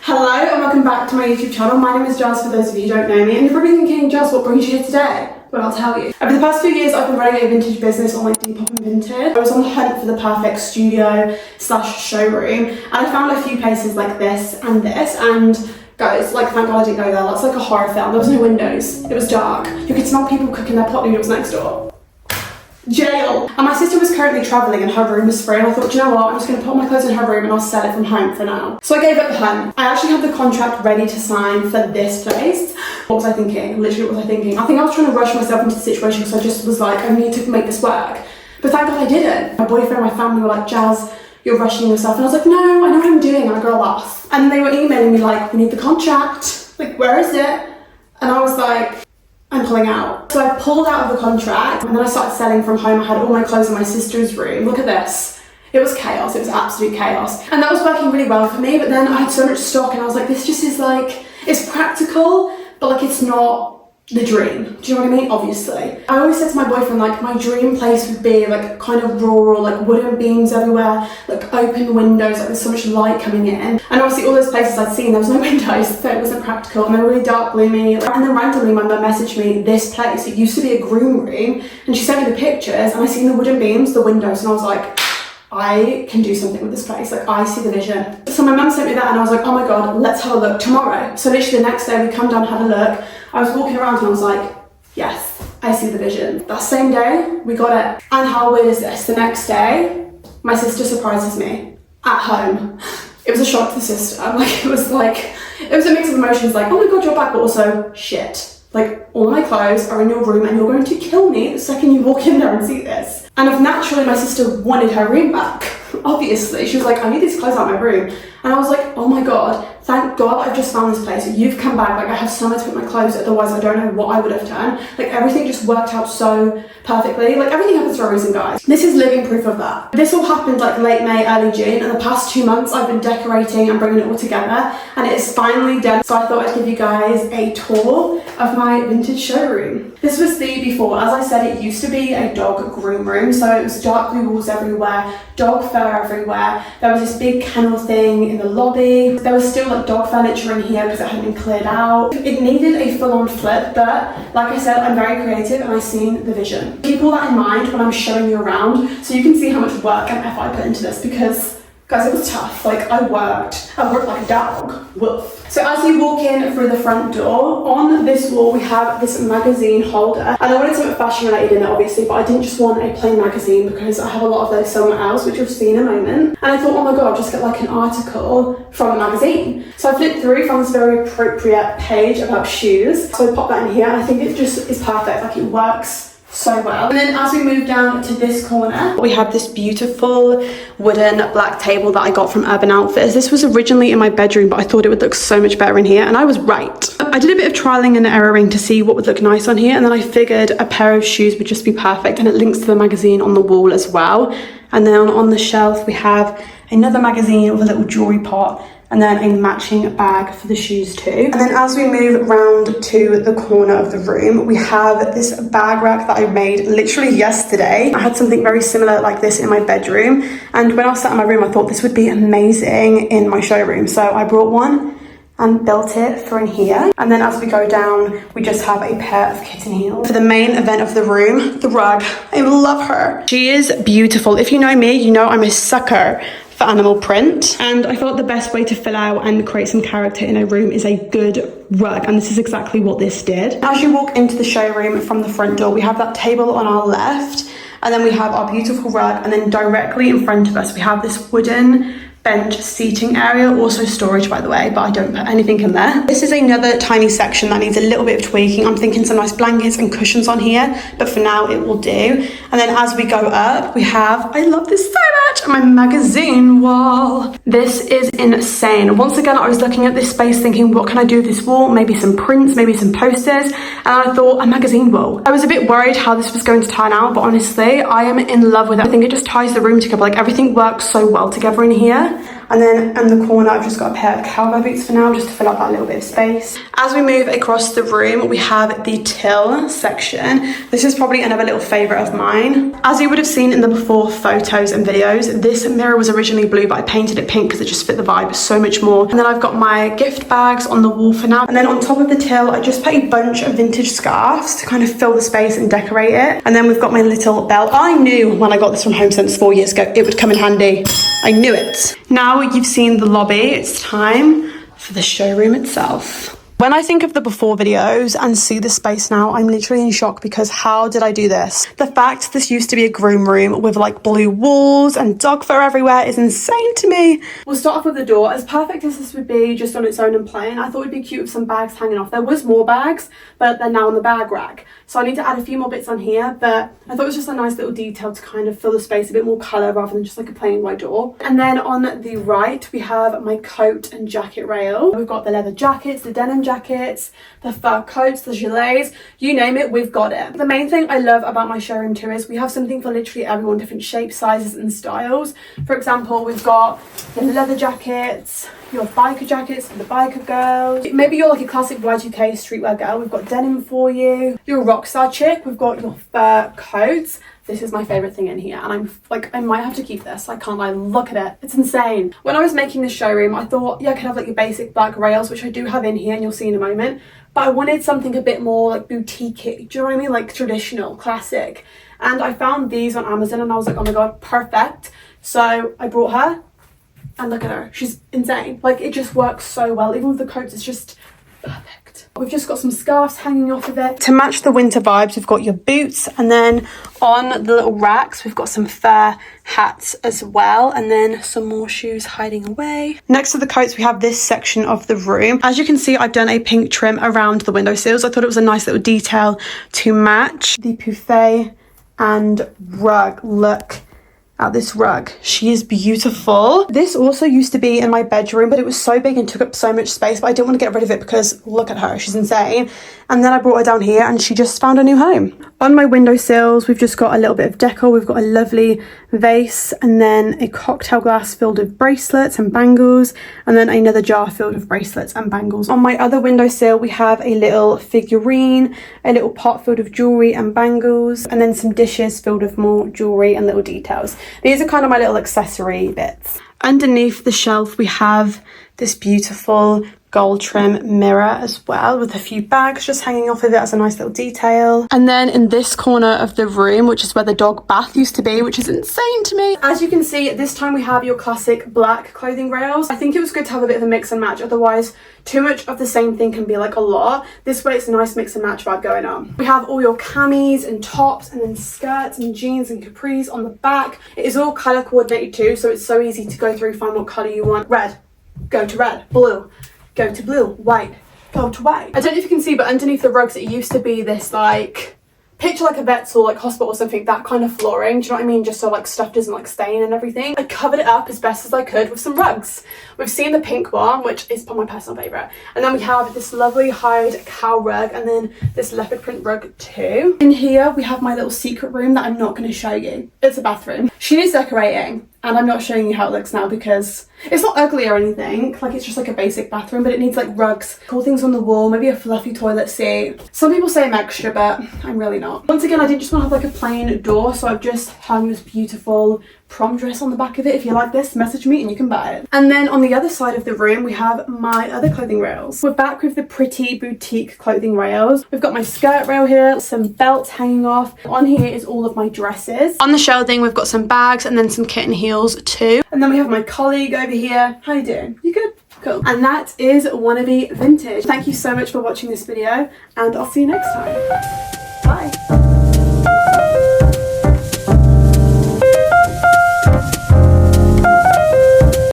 Hello and welcome back to my YouTube channel. My name is Jazz for those of you who don't know me, and you're probably thinking, Jazz, what brings you here today? Well, I'll tell you. Over the past few years, I've been running a vintage business on like Depop and Vintage. I was on the hunt for the perfect studio slash showroom, and I found a few places like this, and guys, like, thank God I didn't go there. That's like a horror film. There was no windows. It was dark. You could smell people cooking their pot noodles next door. Jail. And my sister was currently travelling and her room was free, and I thought, do you know what, I'm just going to put my clothes in her room and I'll sell it from home for now. So I gave up the hunt. I actually had the contract ready to sign for this place. What was I thinking? Literally, what was I thinking? I think I was trying to rush myself into the situation because I just was like, I need to make this work. But thank God I didn't. My boyfriend and my family were like, Jazz, you're rushing yourself. And I was like, no, I know what I'm doing. I'm a girl boss. And they were emailing me like, we need the contract. Like, where is it? And I was like, I'm pulling out. So I pulled out of the contract and then I started selling from home. I had all my clothes in my sister's room. Look at this. It was chaos. It was absolute chaos. And that was working really well for me. But then I had so much stock and I was like, this just is like, it's practical, but like it's not the dream. Do you know what I mean? Obviously. I always said to my boyfriend, like, my dream place would be like kind of rural, like wooden beams everywhere, like open windows, like there's so much light coming in. And obviously all those places I'd seen, there was no windows, so it wasn't practical, and they were really dark, gloomy. And then randomly my mum messaged me this place. It used to be a groom room, and she sent me the pictures, and I seen the wooden beams, the windows, and I was like, I can do something with this place. Like, I see the vision. So my mum sent me that and I was like, oh my God, let's have a look tomorrow. So literally the next day we come down, had a look. I was walking around and I was like, yes, I see the vision. That same day, we got it. And how weird is this? The next day, my sister surprises me at home. It was a shock to the system. Like, it was a mix of emotions, like, oh my God, you're back, but also shit. Like, all my clothes are in your room and you're going to kill me the second you walk in there and see this. And naturally, my sister wanted her room back. Obviously, she was like, I need these clothes out of my room. And I was like, oh my God, thank God I've just found this place. You've come back. Like, I have somewhere to put my clothes, otherwise I don't know what I would have done. Like, everything just worked out so perfectly. Like, everything happens for a reason, guys. This is living proof of that. This all happened like late May, early June, and the past 2 months I've been decorating and bringing it all together, and it is finally done. So I thought I'd give you guys a tour of my vintage showroom. This was the before. As I said, it used to be a dog groom room, so it was dark blue walls everywhere, dog fur everywhere. There was this big kennel thing in the lobby. There was still like dog furniture in here because it hadn't been cleared out. It needed a full-on flip, but like I said, I'm very creative and I've seen the vision. Keep all that in mind when I'm showing you around so you can see how much work and effort I put into this, because guys, it was tough. Like, I worked like a dog. Woof. So as you walk in through the front door, on this wall we have this magazine holder, and I wanted something fashion related in it, obviously, but I didn't just want a plain magazine because I have a lot of those somewhere else, which you'll see in a moment. And I thought, oh my God, I'll just get like an article from a magazine. So I flipped through, found this very appropriate page about shoes. So I popped that in here, and I think it just is perfect. Like, it works so well. And then as we move down to this corner, we have this beautiful wooden black table that I got from Urban Outfitters. This was originally in my bedroom, but I thought it would look so much better in here, and I was right. I did a bit of trialing and erroring to see what would look nice on here, and then I figured a pair of shoes would just be perfect, and it links to the magazine on the wall as well. And then on the shelf we have another magazine with a little jewelry pot, and then a matching bag for the shoes too. And then as we move round to the corner of the room, we have this bag rack that I made literally yesterday. I had something very similar like this in my bedroom, and when I was sat in my room, I thought this would be amazing in my showroom. So I brought one and built it for in here. And then as we go down, we just have a pair of kitten heels. For the main event of the room, the rug. I love her. She is beautiful. If you know me, you know I'm a sucker for animal print, and I thought the best way to fill out and create some character in a room is a good rug, and this is exactly what this did. As you walk into the showroom from the front door, we have that table on our left, and then we have our beautiful rug, and then directly in front of us we have this wooden bench seating area, also storage by the way, but I don't put anything in there. This is another tiny section that needs a little bit of tweaking. I'm thinking some nice blankets and cushions on here, but for now it will do. And then as we go up, we have, I love this so much, my magazine wall. This is insane. Once again, I was looking at this space thinking, what can I do with this wall? Maybe some prints, maybe some posters, and I thought a magazine wall. I was a bit worried how this was going to turn out, but honestly, I am in love with it. I think it just ties the room together. Like, everything works so well together in here. And then in the corner, I've just got a pair of cowboy boots for now, just to fill up that little bit of space. As we move across the room, we have the till section. This is probably another little favorite of mine. As you would have seen in the before photos and videos, this mirror was originally blue, but I painted it pink because it just fit the vibe so much more. And then I've got my gift bags on the wall for now. And then on top of the till, I just put a bunch of vintage scarves to kind of fill the space and decorate it. And then we've got my little belt. I knew when I got this from HomeSense 4 years ago, it would come in handy. I knew it. Now you've seen the lobby, it's time for the showroom itself. When I think of the before videos and see the space now, I'm literally in shock because how did I do this? The fact this used to be a groom room with like blue walls and dog fur everywhere is insane to me. We'll start off with the door. As perfect as this would be just on its own and plain, I thought it'd be cute with some bags hanging off. There was more bags, but they're now on the bag rack. So I need to add a few more bits on here, but I thought it was just a nice little detail to kind of fill the space a bit more colour rather than just like a plain white door. And then on the right, we have my coat and jacket rail. We've got the leather jackets, the denim jackets, the fur coats, the gilets, you name it, we've got it. The main thing I love about my showroom too is we have something for literally everyone, different shapes, sizes and styles. For example, we've got the leather jackets, your biker jackets for the biker girls. Maybe you're like a classic Y2K streetwear girl, we've got denim for you. You're a rock star chick, we've got your fur coats. This is my favorite thing in here, and I'm like, I might have to keep this. I can't lie, look at it, it's insane. When I was making this showroom, I thought, yeah, I could have like your basic black rails, which I do have in here and you'll see in a moment, but I wanted something a bit more like boutique, do you know what I mean? Like traditional, classic. And I found these on Amazon and I was like, oh my God, perfect. So I brought her and look at her, she's insane. Like it just works so well, even with the coats, it's just perfect. We've just got some scarves hanging off of it. To match the winter vibes, we've got your boots, and then on the little racks, we've got some fur hats as well, and then some more shoes hiding away. Next to the coats, we have this section of the room. As you can see, I've done a pink trim around the windowsills. I thought it was a nice little detail to match the buffet and rug. Look at this rug, she is beautiful. This also used to be in my bedroom, but it was so big and took up so much space, but I didn't want to get rid of it because look at her, she's insane. And then I brought her down here and she just found a new home. On my windowsills, we've just got a little bit of decor. We've got a lovely vase and then a cocktail glass filled with bracelets and bangles, and then another jar filled with bracelets and bangles. On my other windowsill, we have a little figurine, a little pot filled with jewelry and bangles, and then some dishes filled with more jewelry and little details. These are kind of my little accessory bits. Underneath the shelf, we have this beautiful gold trim mirror as well, with a few bags just hanging off of it as a nice little detail. And then in this corner of the room, which is where the dog bath used to be, which is insane to me, as you can see, this time we have your classic black clothing rails. I think it was good to have a bit of a mix and match, otherwise too much of the same thing can be like a lot. This way it's a nice mix and match vibe going on. We have all your camis and tops, and then skirts and jeans and capris on the back. It is all color coordinated too, so it's so easy to go through, find what color you want. Red, go to red. Blue, go to blue. White, go to white. I don't know if you can see, but underneath the rugs it used to be this like, picture like a vet's or like hospital or something, that kind of flooring, do you know what I mean? Just so like stuff doesn't like stain and everything. I covered it up as best as I could with some rugs. We've seen the pink one, which is my personal favourite. And then we have this lovely hide cow rug, and then this leopard print rug too. In here we have my little secret room that I'm not going to show you. It's a bathroom. She needs decorating, and I'm not showing you how it looks now because it's not ugly or anything. Like, it's just like a basic bathroom, but it needs like rugs, cool things on the wall, maybe a fluffy toilet seat. Some people say I'm extra, but I'm really not. Once again, I didn't just want to have like a plain door, so I've just hung this beautiful prom dress on the back of it. If you like this, message me and you can buy it. And then on the other side of the room, we have my other clothing rails. We're back with the pretty boutique clothing rails. We've got my skirt rail here, some belts hanging off. On here is all of my dresses. On the shelving, we've got some bags and then some kitten heels too. And then we have my colleague over here. How you doing? You good? Cool. And that is Wannabe Vintage. Thank you so much for watching this video, and I'll see you next time. Bye.